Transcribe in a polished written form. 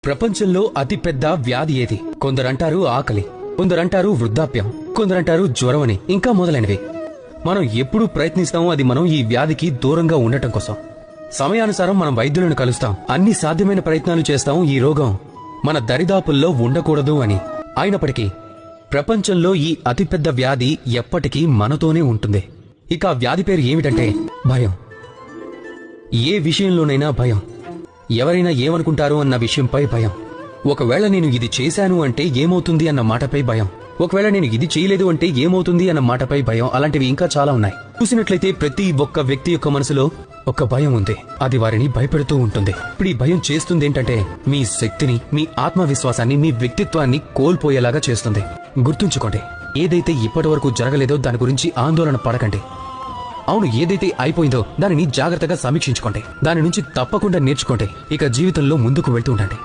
ప్రపంచంలో అతిపెద్ద వ్యాధి ఏది? కొందరంటారు ఆకలి, కొందరంటారు వృద్ధాప్యం, కొందరంటారు జ్వరం అని, ఇంకా మొదలైనవి. మనం ఎప్పుడూ ప్రయత్నిస్తాము అది మనం ఈ వ్యాధికి దూరంగా ఉండటం కోసం. సమయానుసారం మనం వైద్యులను కలుస్తాం, అన్ని సాధ్యమైన ప్రయత్నాలు చేస్తాం ఈ రోగం మన దరిదాపుల్లో ఉండకూడదు అని. అయినప్పటికీ ప్రపంచంలో ఈ అతిపెద్ద వ్యాధి ఎప్పటికీ మనతోనే ఉంటుంది. ఇక ఆ వ్యాధి పేరు ఏమిటంటే భయం. ఏ విషయంలోనైనా భయం. ఎవరైనా ఏమనుకుంటారు అన్న విషయంపై భయం. ఒకవేళ నేను ఇది చేశాను అంటే ఏమవుతుంది అన్న మాటపై భయం. ఒకవేళ నేను ఇది చేయలేదు అంటే ఏమవుతుంది అన్న మాటపై భయం. అలాంటివి ఇంకా చాలా ఉన్నాయి. చూసినట్లయితే ప్రతి ఒక్క వ్యక్తి యొక్క మనసులో ఒక భయం ఉంది. అది వారిని భయపెడుతూ ఉంటుంది. ఇప్పుడు ఈ భయం చేస్తుంది ఏంటంటే మీ శక్తిని, మీ ఆత్మవిశ్వాసాన్ని, మీ వ్యక్తిత్వాన్ని కోల్పోయేలాగా చేస్తుంది. గుర్తుంచుకోండి, ఏదైతే ఇప్పటి వరకు జరగలేదో దాని గురించి ఆందోళన పడకండి. అవును, ఏదైతే అయిపోయిందో దానిని జాగ్రత్తగా సమీక్షించుకోండి. దాని నుంచి తప్పకుండా నేర్చుకోండి. ఇక జీవితంలో ముందుకు వెళ్తూ ఉండండి.